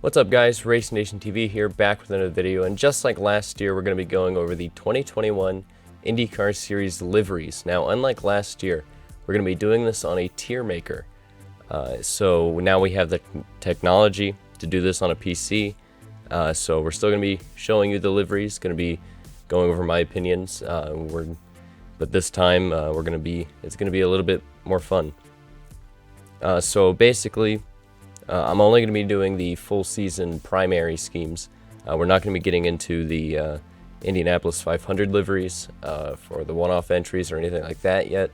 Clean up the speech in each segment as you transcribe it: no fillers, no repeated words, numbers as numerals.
What's up guys, Race Nation TV here, back with another video, and just like last year, we're going to be going over the 2021 IndyCar Series liveries. Now, unlike last year, we're going to be doing this on a tier maker. So now we have the technology to do this on a PC, so we're still going to be showing you the liveries, going to be going over my opinions, but this time it's going to be a little bit more fun. So basically, I'm only going to be doing the full season primary schemes. We're not going to be getting into the Indianapolis 500 liveries for the one-off entries or anything like that yet.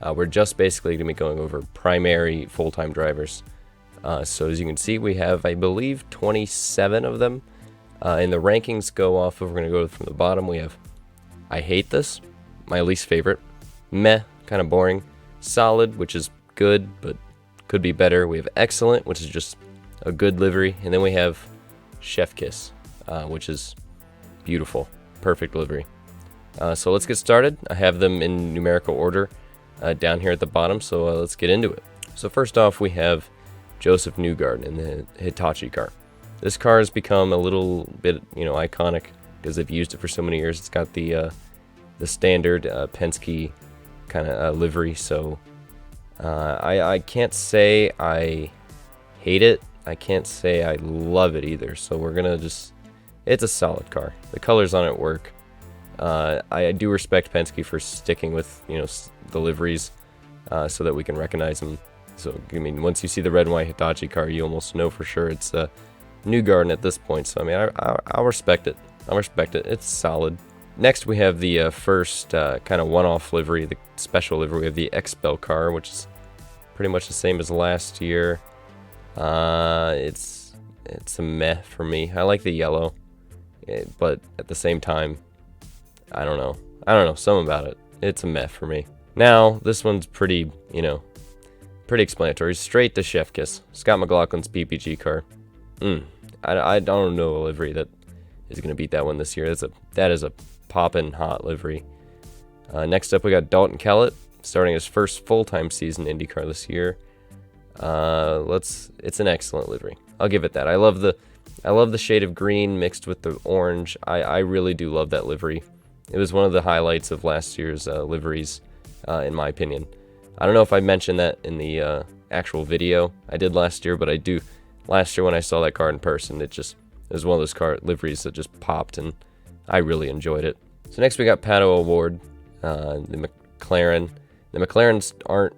We're just basically going to be going over primary full-time drivers. So as you can see, we have, I believe, 27 of them. And the rankings go off of, we're going to go from the bottom. We have, I hate this, my least favorite, meh, kind of boring, solid, which is good, but could be better. We have excellent, which is just a good livery, and then we have chef kiss, which is beautiful, perfect livery. So let's get started. I have them in numerical order down here at the bottom, so let's get into it. So first off, we have Joseph Newgarden in the Hitachi car. This car has become a little bit, iconic because they've used it for so many years. It's got the standard Penske kind of livery, so I can't say I hate it. I can't say I love it either. So we're gonna it's a solid car. The colors on it work. I do respect Penske for sticking with the liveries so that we can recognize them. So I mean, once you see the red and white Hitachi car, you almost know for sure it's Newgarden at this point. So I mean, I'll respect it. I'll respect it. It's solid. Next, we have the first kind of one-off livery, the special livery. We have the Expel car, which is pretty much the same as last year. It's a meh for me. I like the yellow, but at the same time, I don't know. Something about it. It's a meh for me. Now, this one's pretty explanatory. Straight to chef kiss. Scott McLaughlin's PPG car. I don't know a livery that is going to beat that one this year. That is a poppin' hot livery. Next up, we got Dalton Kellett starting his first full-time season in IndyCar this year. It's an excellent livery. I'll give it that. I love the shade of green mixed with the orange. I really do love that livery. It was one of the highlights of last year's liveries, in my opinion. I don't know if I mentioned that in the actual video I did last year, but I do. Last year when I saw that car in person, it was one of those car liveries that just popped, and I really enjoyed it. So next we got Pato Award, the McLaren. The McLarens aren't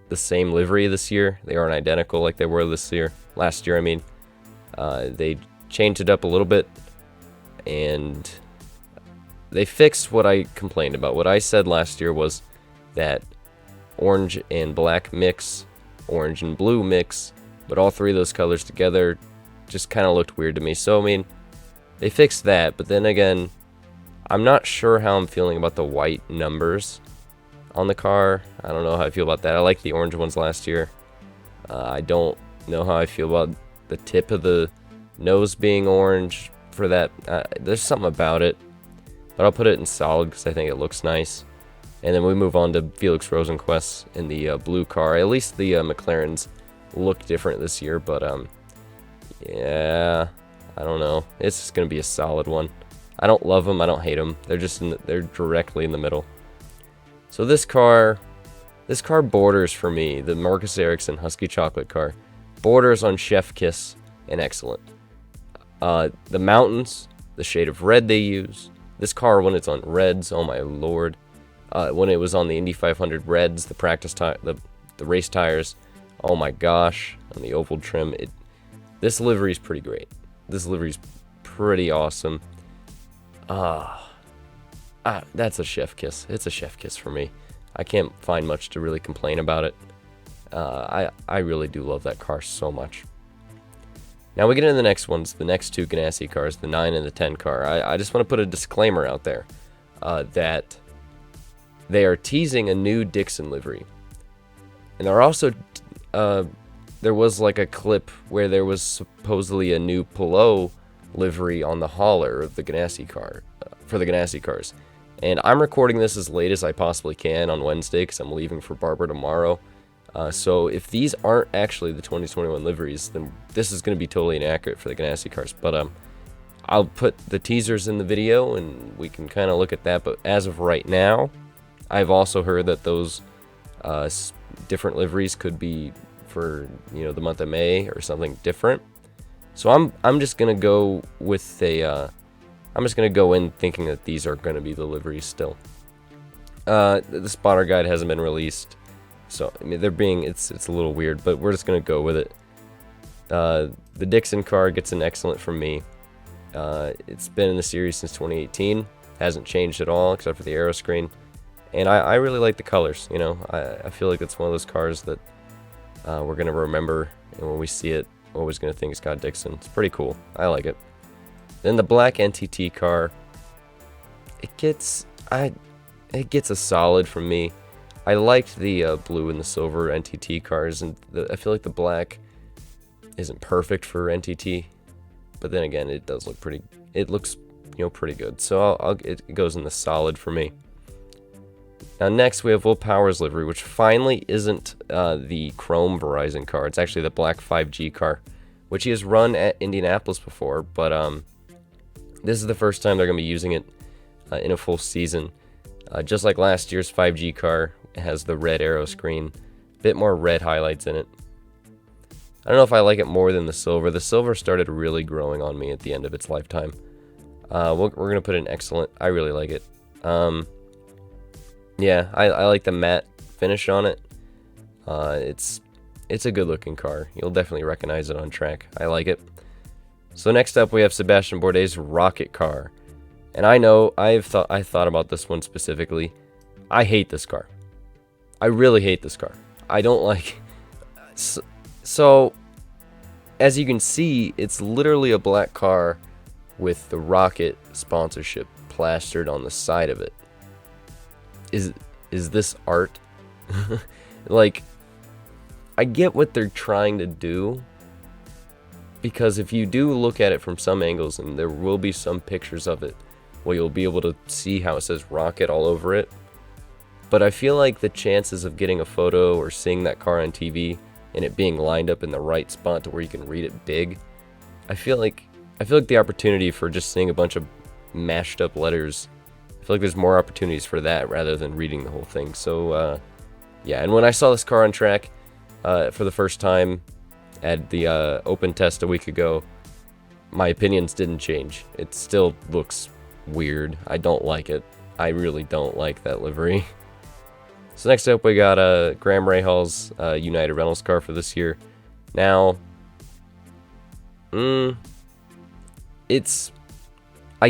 the same livery this year. They aren't identical like they were last year. I mean, they changed it up a little bit, and they fixed what I complained about. What I said last year was that orange and black mix, orange and blue mix, but all three of those colors together just kind of looked weird to me. So I mean, they fixed that, but then again, I'm not sure how I'm feeling about the white numbers on the car. I don't know how I feel about that. I like the orange ones last year. I don't know how I feel about the tip of the nose being orange for that. There's something about it, but I'll put it in solid because I think it looks nice. And then we move on to Felix Rosenquist in the blue car. At least the McLarens look different this year, but yeah, I don't know. It's just gonna be a solid one. I don't love them. I don't hate them. They're directly in the middle. So this car borders for me. The Marcus Ericsson Husky Chocolate car borders on chef kiss and excellent. The mountains, the shade of red they use. This car when it's on reds, oh my lord. When it was on the Indy 500 reds, the practice tire, the race tires, oh my gosh, on the oval trim. This livery is pretty great. This livery is pretty awesome. That's a chef kiss. It's a chef kiss for me. I can't find much to really complain about it. I really do love that car so much. Now we get into the next ones, the next two Ganassi cars, the 9 and the 10 car. I just want to put a disclaimer out there that they are teasing a new Dixon livery. And they're also, there was like a clip where there was supposedly a new Pilot livery on the hauler of the Ganassi car, for the Ganassi cars. And I'm recording this as late as I possibly can on Wednesday because I'm leaving for Barber tomorrow. So if these aren't actually the 2021 liveries, then this is going to be totally inaccurate for the Ganassi cars. But I'll put the teasers in the video, and we can kind of look at that. But as of right now, I've also heard that those different liveries could be for the month of May or something different. So I'm just gonna go with I'm just gonna go in thinking that these are gonna be the liveries still. The spotter guide hasn't been released, so I mean it's a little weird, but we're just gonna go with it. The Dixon car gets an excellent from me. It's been in the series since 2018, hasn't changed at all except for the aero screen, and I really like the colors. I feel like it's one of those cars that we're gonna remember, and when we see it, we're always gonna think Scott Dixon. It's pretty cool. I like it. Then the black NTT car, it gets a solid from me. I liked the blue and the silver NTT cars, and I feel like the black isn't perfect for NTT, but then again, it does look pretty. It looks pretty good. So it goes in the solid for me. Now next we have Will Power's livery, which finally isn't the chrome Verizon car. It's actually the black 5G car, which he has run at Indianapolis before, but this is the first time they're going to be using it in a full season. Just like last year's 5G car, it has the red aero screen, a bit more red highlights in it. I don't know if I like it more than the silver. The silver started really growing on me at the end of its lifetime. We're going to put an excellent. I really like it. Yeah, I like the matte finish on it. It's a good looking car. You'll definitely recognize it on track. I like it. So next up we have Sebastian Bourdais' rocket car. And I know I thought about this one specifically. I hate this car. I really hate this car. I don't like. So as you can see, it's literally a black car with the rocket sponsorship plastered on the side of it. Is this art? Like, I get what they're trying to do, because if you do look at it from some angles, and there will be some pictures of it where you'll be able to see how it says rocket all over it, but I feel like the chances of getting a photo or seeing that car on TV and it being lined up in the right spot to where you can read it big, I feel like the opportunity for just seeing a bunch of mashed up letters, I feel like there's more opportunities for that rather than reading the whole thing. So yeah, and when I saw this car on track for the first time at the open test a week ago, my opinions didn't change. It still looks weird. I don't like it. I really don't like that livery. So next up we got Graham Rahal's United Rentals car for this year. Now, I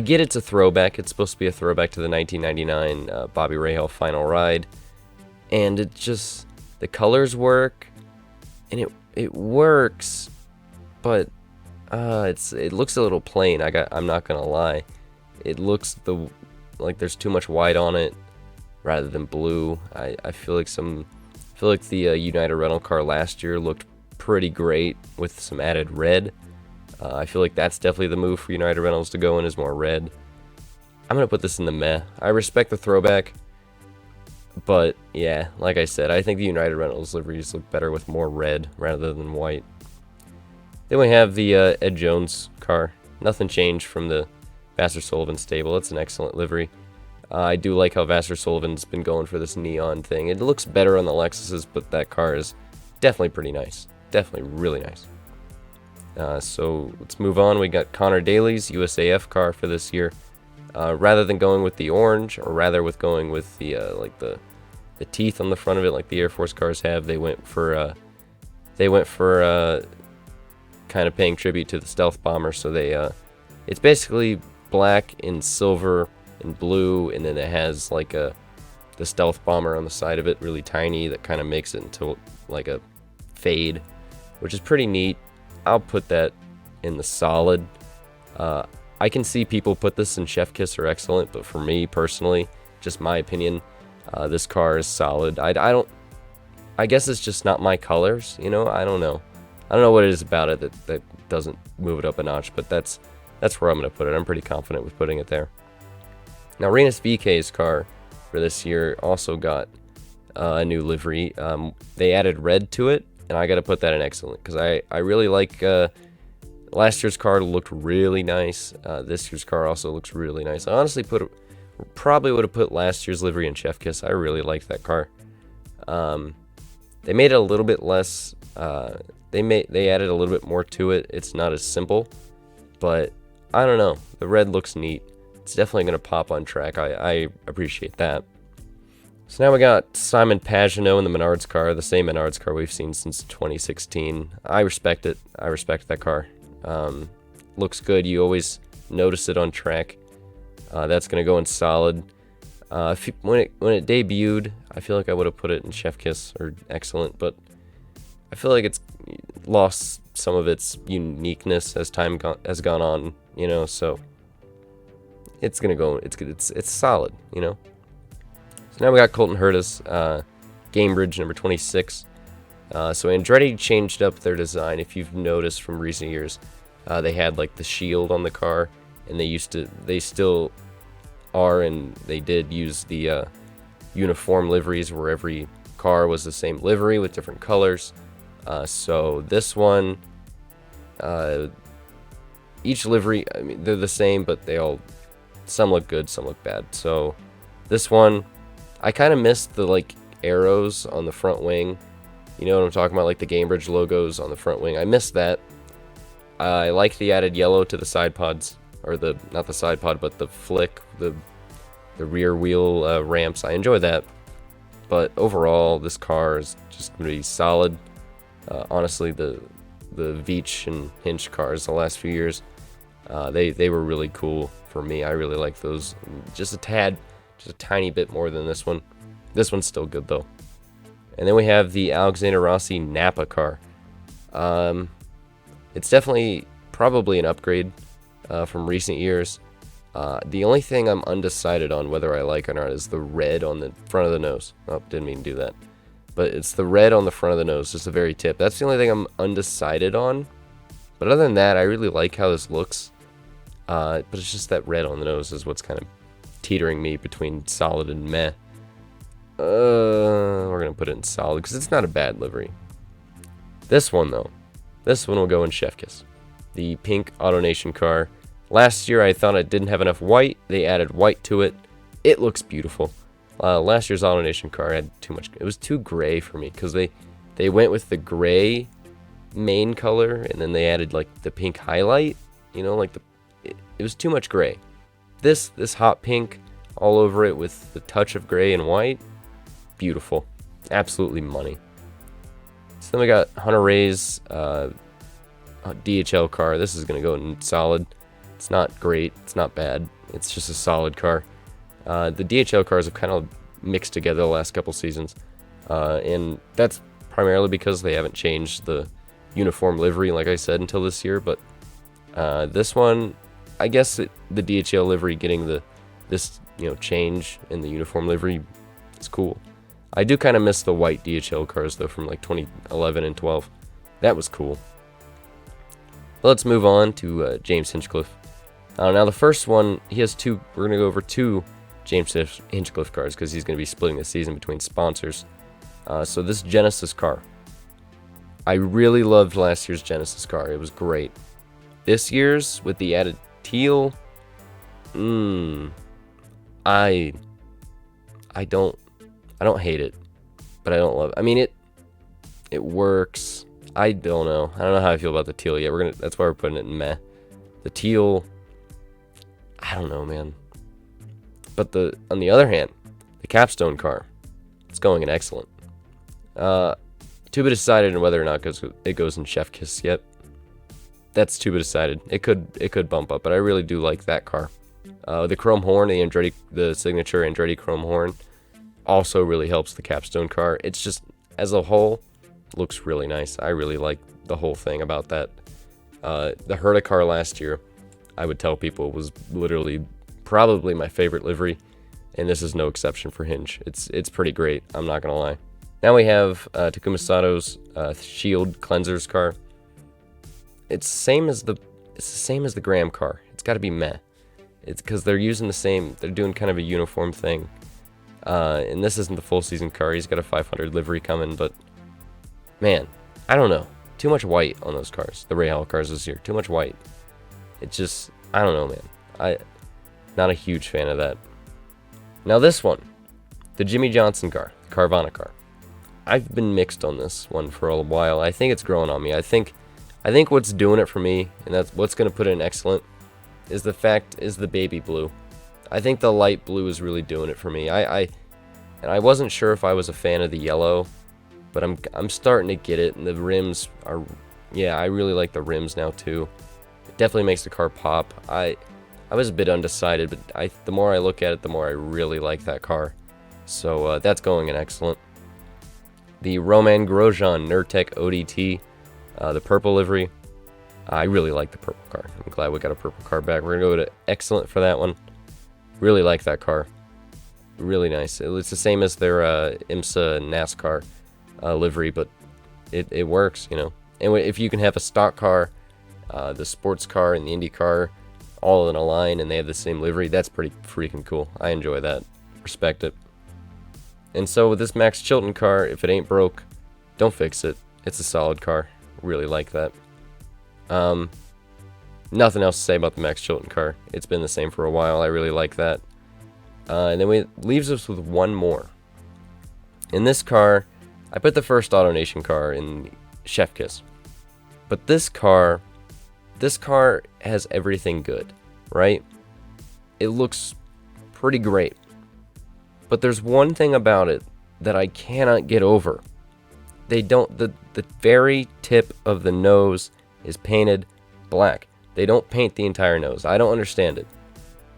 get it's a throwback. It's supposed to be a throwback to the 1999 Bobby Rahal final ride, and it just, the colors work, and it works, but it looks a little plain. I'm not gonna lie. It looks like there's too much white on it rather than blue. I feel like the United rental car last year looked pretty great with some added red. I feel like that's definitely the move for United Rentals to go in, is more red. I'm going to put this in the meh. I respect the throwback, but yeah, like I said, I think the United Rentals liveries look better with more red rather than white. Then we have the Ed Jones car. Nothing changed from the Vassar Sullivan stable. It's an excellent livery. I do like how Vassar Sullivan's been going for this neon thing. It looks better on the Lexuses, but that car is definitely pretty nice. Definitely really nice. So let's move on. We got Connor Daly's USAF car for this year. Rather than going with the orange, or rather with going with the the teeth on the front of it like the Air Force cars have, they went for kind of paying tribute to the stealth bomber. So it's basically black and silver and blue, and then it has like the stealth bomber on the side of it, really tiny, that kind of makes it into like a fade, which is pretty neat. I'll put that in the solid. I can see people put this in Chef Kiss or excellent, but for me personally, just my opinion, this car is solid. I guess it's just not my colors, I don't know what it is about it that doesn't move it up a notch, but that's where I'm going to put it. I'm pretty confident with putting it there. Now, Rinus VK's car for this year also got a new livery. They added red to it, and I got to put that in excellent because I really like. Last year's car looked really nice. This year's car also looks really nice. I honestly probably would have put last year's livery in Chef Kiss. I really liked that car. They made it a little bit less. They added a little bit more to it. It's not as simple, but I don't know. The red looks neat. It's definitely going to pop on track. I appreciate that. So now we got Simon Pagenaud in the Menards car, the same Menards car we've seen since 2016. I respect it. I respect that car. Looks good. You always notice it on track. That's going to go in solid. When it debuted, I feel like I would have put it in Chef Kiss or excellent, but I feel like it's lost some of its uniqueness as time has gone on, you know, so it's going to go, it's solid, you know. So now we got Colton Herta's Gamebridge number 26. So Andretti changed up their design. If you've noticed from recent years, they had like the shield on the car, and they still are, and they did use the uniform liveries where every car was the same livery with different colors. So this one, each livery, I mean, they're the same, but some look good, some look bad. So this one, I kind of missed the like arrows on the front wing. You know what I'm talking about, like the Gamebridge logos on the front wing. I missed that. I like the added yellow to the side pods, or not the side pod, but the flick, the rear wheel ramps. I enjoy that. But overall, this car is just going to be solid. Honestly, the Veach and Hinch cars the last few years, they were really cool for me. I really like those. Just a tiny bit more than this one. This one's still good though. And then we have the Alexander Rossi Napa car. It's definitely probably an upgrade from recent years. The only thing I'm undecided on whether I like or not is the red on the front of the nose. Oh, didn't mean to do that. But it's the red on the front of the nose, just the very tip. That's the only thing I'm undecided on. But other than that, I really like how this looks. But it's just that red on the nose is what's kind of teetering me between solid and meh. We're going to put it in solid because it's not a bad livery. This one, though. This one will go in Chef Kiss. The pink AutoNation car. Last year, I thought it didn't have enough white. They added white to it. It looks beautiful. Last year's AutoNation car had too much. It was too gray for me because they went with the gray main color and then they added like the pink highlight. You know, like it was too much gray. This hot pink all over it with the touch of gray and white. Beautiful. Absolutely money. So then we got Hunter Ray's DHL car. This is going to go in solid. It's not great. It's not bad. It's just a solid car. The DHL cars have kind of mixed together the last couple seasons. And that's primarily because they haven't changed the uniform livery, like I said, until this year. But this one, I guess the DHL livery getting this change in the uniform livery is cool. I do kind of miss the white DHL cars, though, from like 2011 and 12. That was cool. Let's move on to James Hinchcliffe. Now, the first one, he has two. We're going to go over two James Hinchcliffe cars because he's going to be splitting the season between sponsors. So this Genesis car. I really loved last year's Genesis car. It was great. This year's, with the added teal, I don't hate it, but I don't love it. I mean, it works. I don't know. I don't know how I feel about the teal yet. That's why we're putting it in meh. The teal, I don't know, man. But on the other hand, the capstone car, it's going in excellent. To be decided on whether or not it goes in Chef Kiss yet. That's to be decided. It could bump up, but I really do like that car. The chrome horn, the signature Andretti chrome horn, also really helps the capstone car. It's just, as a whole, looks really nice. I really like the whole thing about that. The Herta car last year, I would tell people, was literally probably my favorite livery, and this is no exception for Hinch. It's pretty great. I'm not gonna lie. Now we have Takuma Sato's Shield Cleansers car. It's the same as the Graham car. It's got to be meh. It's because they're using the same. They're doing kind of a uniform thing. And this isn't the full season car. He's got a 500 livery coming, but man, I don't know. Too much white on those cars. The Rahal cars this year. Too much white. It just, I don't know, man. Not a huge fan of that. Now this one, the Jimmy Johnson car, the Carvana car. I've been mixed on this one for a while. I think it's growing on me. I think what's doing it for me, and that's what's going to put it in excellent, is the baby blue. I think the light blue is really doing it for me. And I wasn't sure if I was a fan of the yellow, but I'm starting to get it. And the rims are, yeah, I really like the rims now too. It definitely makes the car pop. I was a bit undecided, but the more I look at it, the more I really like that car. So that's going in excellent. The Roman Grosjean Nurtec ODT, the purple livery. I really like the purple car. I'm glad we got a purple car back. We're going to go to excellent for that one. Really like that car. Really nice. It's the same as their IMSA NASCAR livery, but it works, you know. And if you can have a stock car, the sports car, and the IndyCar all in a line, and they have the same livery, that's pretty freaking cool. I enjoy that. Respect it. And so with this Max Chilton car, if it ain't broke, don't fix it. It's a solid car. Really like that. Nothing else to say about the Max Chilton car. It's been the same for a while. I really like that. And then it leaves us with one more. In this car, I put the first AutoNation car in Chef Kiss. But this car has everything good, right? It looks pretty great. But there's one thing about it that I cannot get over. The very tip of the nose is painted black. They don't paint the entire nose. I don't understand it.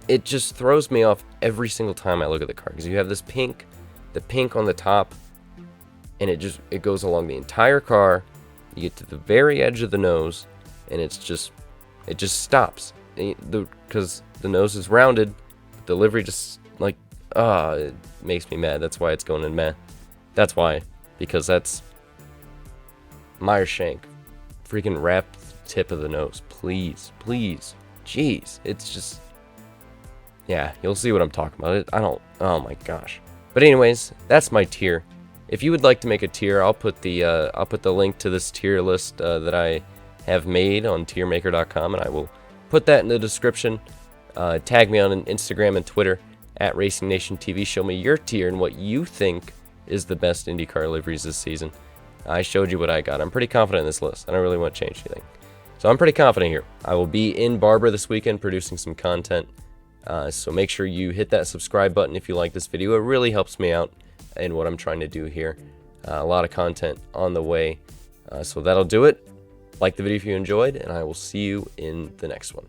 It just throws me off every single time I look at the car, because you have this pink, the pink on the top, and it goes along the entire car. You get to the very edge of the nose, and it just stops. Because the nose is rounded, but the livery just like, it makes me mad. That's why it's going in meh. That's why, because that's Meyer Shank. Freaking wrap the tip of the nose, please. Jeez, it's just, yeah, you'll see what I'm talking about. Oh my gosh. But anyways, that's my tier. If you would like to make a tier, I'll put the link to this tier list that I have made on tiermaker.com, and I will put that in the description. Tag me on Instagram and Twitter at RacingNationTV. Show me your tier and what you think is the best IndyCar liveries this season. I showed you what I got. I'm pretty confident in this list. I don't really want to change anything. So I'm pretty confident here. I will be in Barber this weekend producing some content. So make sure you hit that subscribe button if you like this video. It really helps me out in what I'm trying to do here. A lot of content on the way. So that'll do it. Like the video if you enjoyed, and I will see you in the next one.